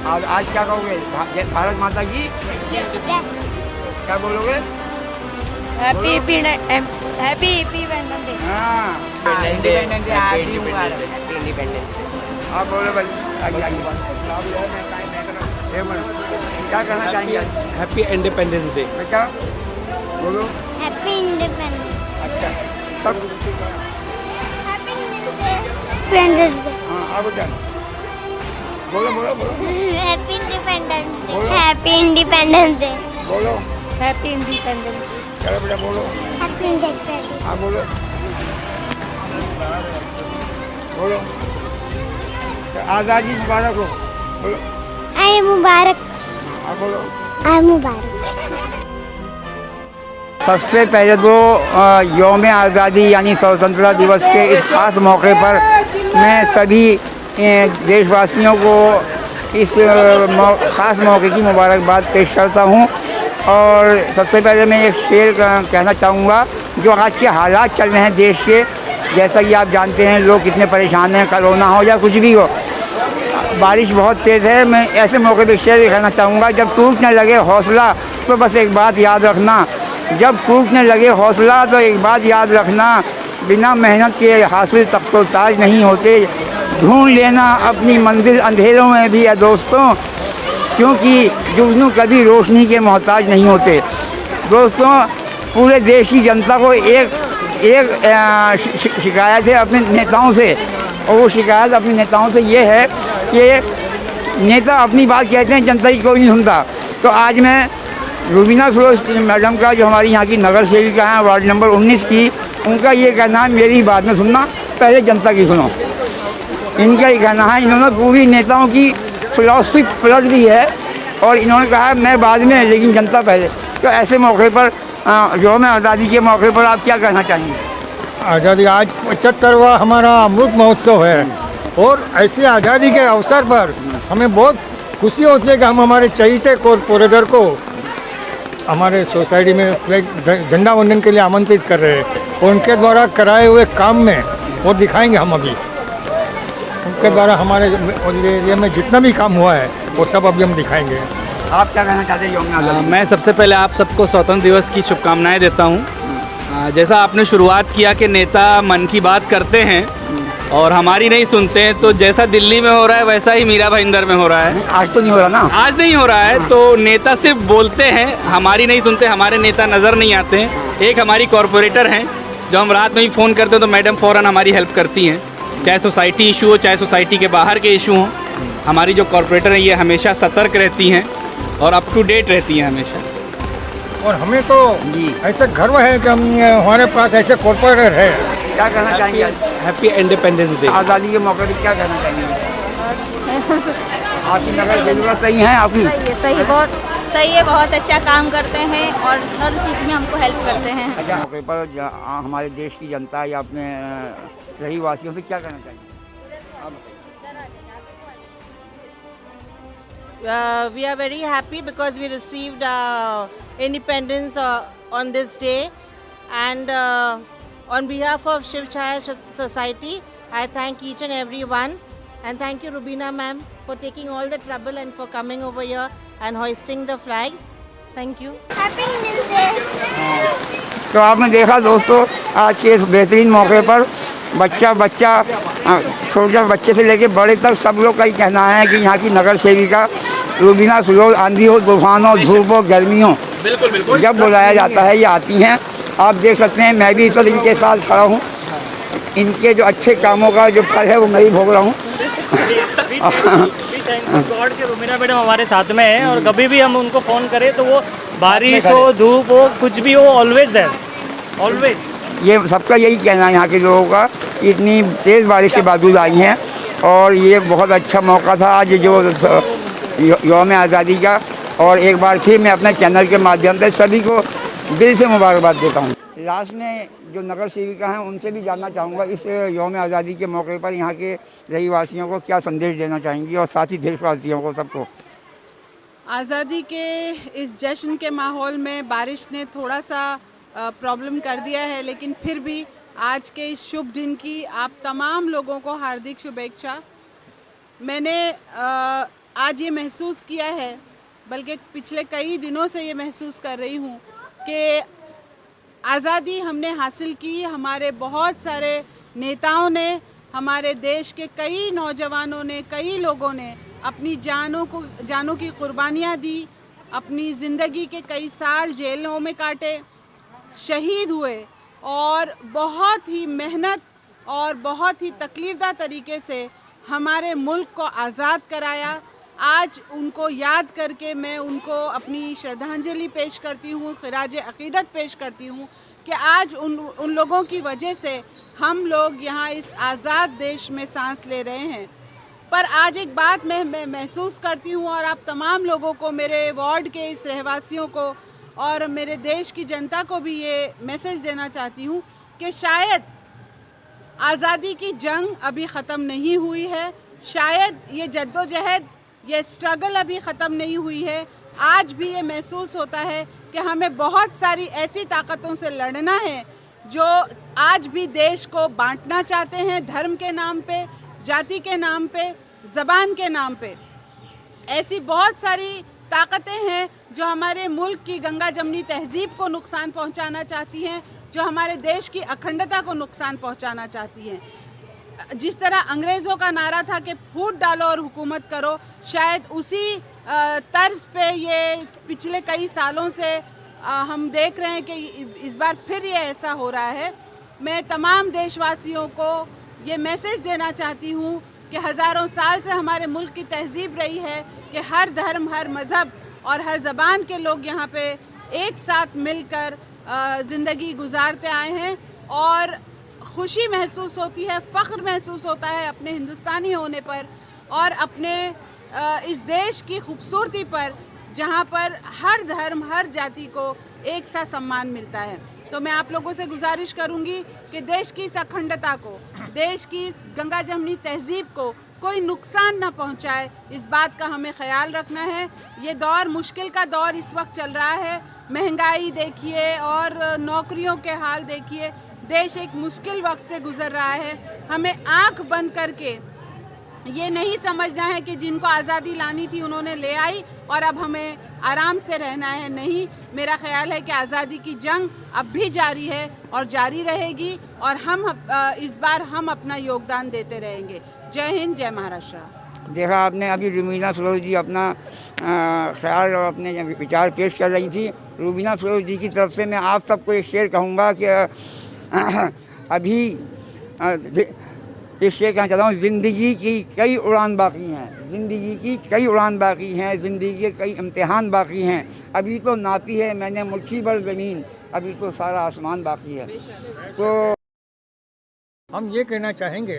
आज क्या कहोगे? भारत माता की क्या बोलोगे? Happy independence day. हाँ, इंडिपेंडेंस डे हार्दिक मुबारक। Happy independence day. आप बोलो भाई। आगे आगे एक मिनट, क्या कहना चाहेंगे आज? Happy independence day. बेटा बोलो। हैप्पी इंडिपेंडेंस अच्छा सब। Independence day. हाँ आप बेटा बोलो बोलो बोलो हैप्पी इंडिपेंडेंस डे। बोलो। Happy independence day. बोलो। Happy independence day. चलो बेटा बोलो। Happy independence day. हाँ बोलो बोलो। आज़ादी मुबारक हो। बोलो। आए मुबारक। हाँ बोलो। आए मुबारक। सबसे पहले तो यौम आज़ादी यानी स्वतंत्रता दिवस के इस खास मौके पर मैं सभी देशवासियों को इस ख़ास मौके की मुबारकबाद पेश करता हूँ। और सबसे पहले मैं एक शेर कहना चाहूँगा। जो आज के हालात चल रहे हैं देश के, जैसा कि आप जानते हैं लोग कितने परेशान हैं, कोरोना हो या कुछ भी हो, बारिश बहुत तेज़ है। मैं ऐसे मौके पर शेर कहना चाहूँगा, जब टूटने लगे हौसला तो बस एक बात याद रखना, जब टूटने लगे हौसला तो एक बात याद रखना, बिना मेहनत के हासिल तख्तो-ताज नहीं होते। ढूंढ लेना अपनी मंजिल अंधेरों में भी है दोस्तों, क्योंकि जुगनू कभी रोशनी के मोहताज नहीं होते। दोस्तों, पूरे देश की जनता को एक शिकायत है अपने नेताओं से, और वो शिकायत अपने नेताओं से ये है कि नेता अपनी बात कहते हैं, जनता की कोई नहीं सुनता। तो आज मैं रुबीना फिरोज मैडम का, जो हमारी यहाँ की नगर सेविका हैं वार्ड नंबर 19 की, उनका ये कहना है मेरी बात में सुनना, पहले जनता की सुनो। इनका ही कहना है, इन्होंने पूरी नेताओं की फिलॉसफी पलट दी है और इन्होंने कहा है मैं बाद में लेकिन जनता पहले। तो ऐसे मौके पर यौम आज़ादी के मौके पर आप क्या कहना चाहेंगे? आज़ादी आज 75वां हमारा अमृत महोत्सव है और ऐसी आज़ादी के अवसर पर हमें बहुत खुशी होती है कि हम हमारे चहीते कॉरपोरेटर को हमारे सोसाइटी में झंडा वंदन के लिए आमंत्रित कर रहे हैं और उनके द्वारा कराए हुए काम में वो दिखाएंगे हम अभी। उनके द्वारा हमारे एरिया में जितना भी काम हुआ है वो सब अभी हम दिखाएंगे। आप क्या कहना चाहते हैं यौम आज़ादी? मैं सबसे पहले आप सबको स्वतंत्र दिवस की शुभकामनाएं देता हूं। जैसा आपने शुरुआत किया कि नेता मन की बात करते हैं और हमारी नहीं सुनते हैं, तो जैसा दिल्ली में हो रहा है वैसा ही मीरा भाईंदर में हो रहा है। आज तो नहीं हो रहा ना, आज नहीं हो रहा है। तो नेता सिर्फ बोलते हैं, हमारी नहीं सुनते, हमारे नेता नज़र नहीं आते हैं। एक हमारी कॉरपोरेटर हैं जो हम रात में ही फ़ोन करते हैं तो मैडम फ़ौरन हमारी हेल्प करती हैं, चाहे सोसाइटी इशू हो चाहे सोसाइटी के बाहर के इशू हों। हमारी जो कॉरपोरेटर हैं ये हमेशा सतर्क रहती हैं और अप टू डेट रहती हैं हमेशा। और हमें तो ऐसे गर्व है कि हमारे पास ऐसे कॉरपोरेटर है। क्या कहना चाहेंगे? Happy independence day. आज़ादी के मौके पर क्या कहना चाहेंगे? आपकी नगर सेविका सही हैं आपकी? सही बहुत सही है, बहुत अच्छा काम करते हैं और हर चीज़ में हमको हेल्प करते हैं। अच्छा, मौके पर हमारे देश की जनता या अपने रहीवासियों से क्या कहना चाहिए? We are very happy because we received independence on this day, and on behalf of Shiv Chhaya Society, I thank each and every one, and thank you Rubina ma'am for taking all the trouble and for coming over here and hoisting the flag. Thank you. Happy independence day. तो आपने देखा दोस्तों, आज के इस बेहतरीन मौके पर छोटे बच्चे से लेकर बड़े तक सब लोग का ही कहना है कि यहाँ की नगर सेविका रुबीना फिरोज आंधी हो, तूफान हो, धूप हो, गर्मी हो, बिल्कुल जब बुलाया जाता है ये आती हैं। आप देख सकते हैं मैं भी इस वक्त इनके साथ खड़ा हूँ। इनके जो अच्छे कामों का जो फल है वो मैं ही भोग रहा हूँ। गॉड के रुबीना मैडम हमारे साथ में है और कभी भी हम उनको फ़ोन करें तो वो बारिश हो धूप हो कुछ भी हो ऑलवेज देयर, ऑलवेज। ये सबका यही कहना है यहाँ के लोगों का कि इतनी तेज़ बारिश के बावजूद आई हैं और ये बहुत अच्छा मौका था आज जो यौम आज़ादी का। और एक बार फिर मैं अपने चैनल के माध्यम से सभी को दिल से मुबारकबाद देता हूँ। लास्ट में जो नगर सेविका हैं उनसे भी जानना चाहूँगा इस यौम आज़ादी के मौके पर यहाँ के रहीवासियों को क्या संदेश देना चाहेंगी और साथ ही देशवासियों को सबको। आज़ादी के इस जश्न के माहौल में बारिश ने थोड़ा सा प्रॉब्लम कर दिया है, लेकिन फिर भी आज के इस शुभ दिन की आप तमाम लोगों को हार्दिक शुभेच्छा। मैंने आज ये महसूस किया है, बल्कि पिछले कई दिनों से ये महसूस कर रही हूँ कि आज़ादी हमने हासिल की, हमारे बहुत सारे नेताओं ने, हमारे देश के कई नौजवानों ने, कई लोगों ने अपनी जानों की कुर्बानियाँ दी, अपनी ज़िंदगी के कई साल जेलों में काटे, शहीद हुए और बहुत ही मेहनत और बहुत ही तकलीफ़दा तरीके से हमारे मुल्क को आज़ाद कराया। आज उनको याद करके मैं उनको अपनी श्रद्धांजलि पेश करती हूँ, खिराज अक़ीदत पेश करती हूँ कि आज उन लोगों की वजह से हम लोग यहाँ इस आज़ाद देश में सांस ले रहे हैं। पर आज एक बात मैं महसूस करती हूँ और आप तमाम लोगों को, मेरे वार्ड के इस रहवासियों को और मेरे देश की जनता को भी ये मैसेज देना चाहती हूँ कि शायद आज़ादी की जंग अभी ख़त्म नहीं हुई है, शायद ये जद्दोजहद, ये स्ट्रगल अभी ख़त्म नहीं हुई है। आज भी ये महसूस होता है कि हमें बहुत सारी ऐसी ताकतों से लड़ना है जो आज भी देश को बांटना चाहते हैं, धर्म के नाम पे, जाति के नाम पे, ज़बान के नाम पे। ऐसी बहुत सारी ताकतें हैं जो हमारे मुल्क की गंगा जमनी तहज़ीब को नुकसान पहुंचाना चाहती हैं, जो हमारे देश की अखंडता को नुकसान पहुंचाना चाहती हैं। जिस तरह अंग्रेज़ों का नारा था कि फूट डालो और हुकूमत करो, शायद उसी तर्ज पे ये पिछले कई सालों से हम देख रहे हैं कि इस बार फिर ये ऐसा हो रहा है। मैं तमाम देशवासियों को ये मैसेज देना चाहती हूँ कि हज़ारों साल से हमारे मुल्क की तहज़ीब रही है कि हर धर्म, हर मज़हब और हर ज़बान के लोग यहाँ पे एक साथ मिलकर ज़िंदगी गुजारते आए हैं और खुशी महसूस होती है, फ़ख्र महसूस होता है अपने हिंदुस्तानी होने पर और अपने इस देश की खूबसूरती पर, जहाँ पर हर धर्म, हर जाति को एक सा सम्मान मिलता है। तो मैं आप लोगों से गुजारिश करूँगी कि देश की इस अखंडता को, देश की इस गंगा जमनी तहज़ीब को कोई नुकसान ना पहुँचाए, इस बात का हमें ख्याल रखना है। ये दौर, मुश्किल का दौर इस वक्त चल रहा है, महंगाई देखिए और नौकरियों के हाल देखिए, देश एक मुश्किल वक्त से गुज़र रहा है। हमें आंख बंद करके ये नहीं समझना है कि जिनको आज़ादी लानी थी उन्होंने ले आई और अब हमें आराम से रहना है। नहीं, मेरा ख्याल है कि आज़ादी की जंग अब भी जारी है और जारी रहेगी और हम इस बार हम अपना योगदान देते रहेंगे। जय हिंद, जय महाराष्ट्र। देखा आपने अभी रूबीना फिरोज़ जी अपना ख्याल और अपने विचार पेश कर रही थी। रूबीना फिरोज़ जी की तरफ से मैं आप सबको एक शेर कहूँगा कि अभी इस शेर कहना चाहता हूँ, ज़िंदगी की कई उड़ान बाकी हैं, ज़िंदगी की कई उड़ान बाकी हैं, ज़िंदगी के कई इम्तिहान बाकी हैं। अभी तो नापी है मैंने मुट्ठी भर ज़मीन, अभी तो सारा आसमान बाकी है। तो हम ये कहना चाहेंगे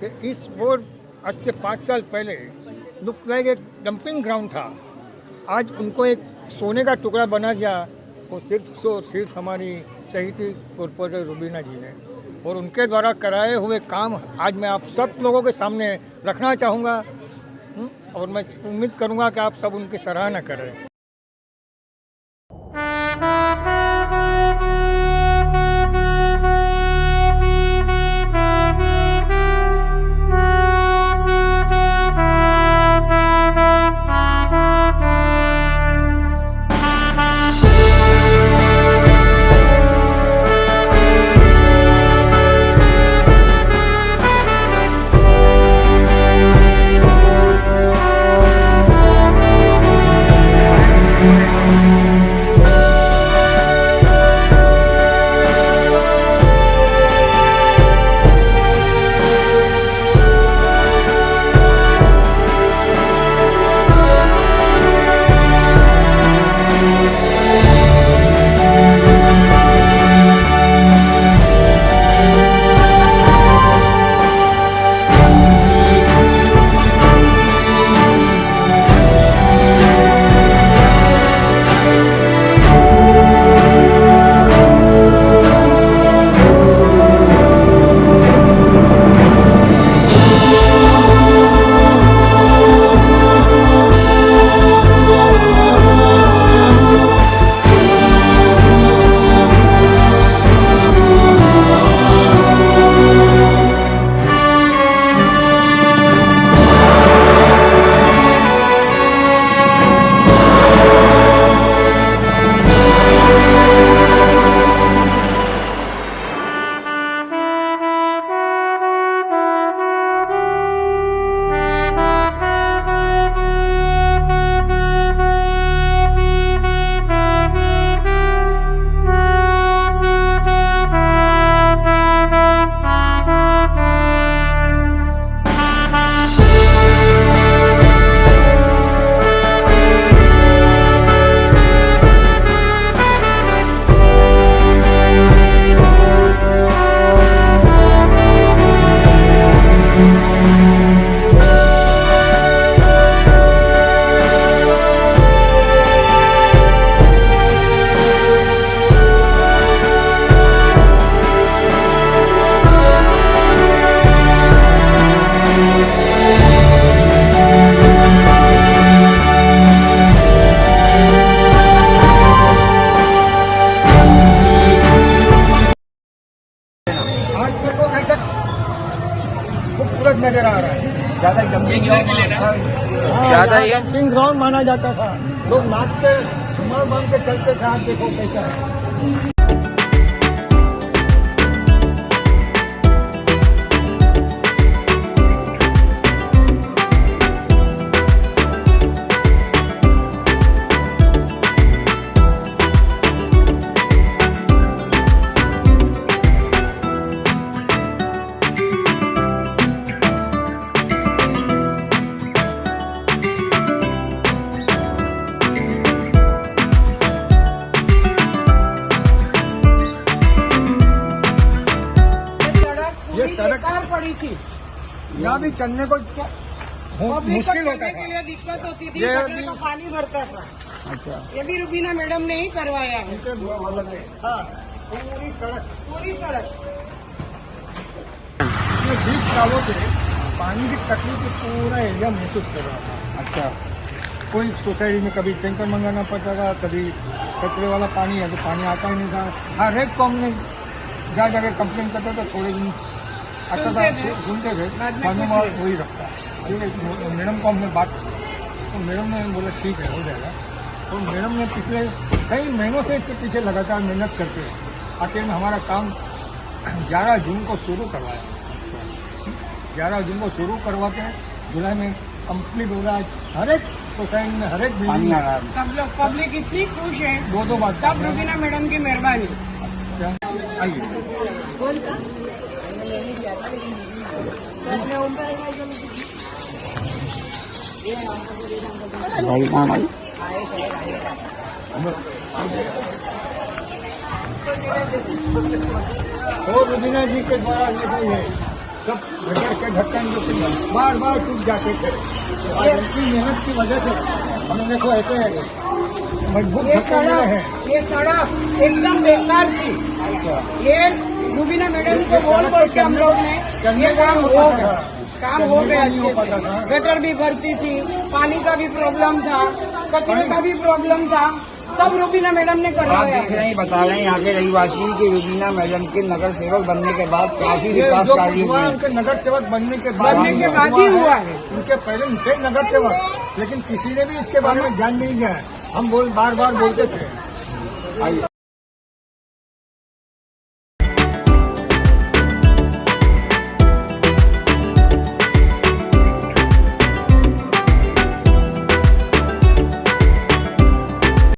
कि इस रोड आज से 5 साल पहले लुक लाइक एक डंपिंग ग्राउंड था, आज उनको एक सोने का टुकड़ा बना दिया, वो सिर्फ हमारी शहीदी कॉर्पोरेटर रूबीना जी ने, और उनके द्वारा कराए हुए काम आज मैं आप सब लोगों के सामने रखना चाहूँगा और मैं उम्मीद करूँगा कि आप सब उनकी सराहना करें। था ये? डंपिंग ग्राउंड माना जाता था। लोग नाचते कमर बांध के चलते थे। आज देखो कैसा है। ये सड़क पड़ी थी, यहाँ भी चलने को मुश्किल होता के लिए था। दिक्कत होती थी, ये गटर अभी- का पानी भरता था। अच्छा, ये भी रुबीना मैडम ने ही करवाया है, हाँ, पूरी सड़क पूरी सड़क। ये 20 सालों से पानी की तकलीफ पूरा एरिया महसूस कर रहा था। अच्छा, कोई सोसाइटी में कभी टैंकर मंगाना पड़ता था, कभी कचरे वाला पानी है तो पानी आता ही नहीं था। हर एक कॉम ने जहाँ जगह कंप्लेन करता था, थोड़े दिन आता था, सुनते थे, धन्यवाद वही रखता। फिर मैडम को हमने बात, तो मैडम ने बोला ठीक है हो जाएगा। तो मैडम ने पिछले कई महीनों से इसके पीछे लगातार मेहनत करते हैं। आखिर में हमारा काम 11 जून को शुरू करवाया। 11 जून को शुरू करवा के जुलाई में कंप्लीट हो रहा है। हर एक सोसाइटी में, हर एक बिल्डिंग में सब लोग पब्लिक इतनी खुश है, दो बात सब रुबीना मैडम की मेहरबानी। आइए। और रुबीना जी के द्वारा ये सब गटर के ढक्कन जो बार बार टूट जाते थे, आज उनकी मेहनत की वजह से हमें देखो ऐसे मजबूत ढक्कन है। ये सड़क एकदम बेकार थी। ये रुबीना मैडम को बोल के हम लोग ने ये काम हो गया, काम हो गया अच्छे से। गटर भी भरती थी, पानी का भी प्रॉब्लम था, कचरे का भी प्रॉब्लम था, सब रुबीना मैडम ने आप करवाया। देख रहे हैं, बता रहे हैं यहाँ के रहीवासी कि रुबीना मैडम के नगर सेवक बनने के बाद काफी ये विकास जो कार्य हुआ हुए। उनके नगर सेवक बनने के बाद ही हुआ है। उनके पहले थे नगर सेवक, लेकिन किसी ने भी इसके बारे में ध्यान नहीं दिया है। हम बार बार बोलते थे। आइए।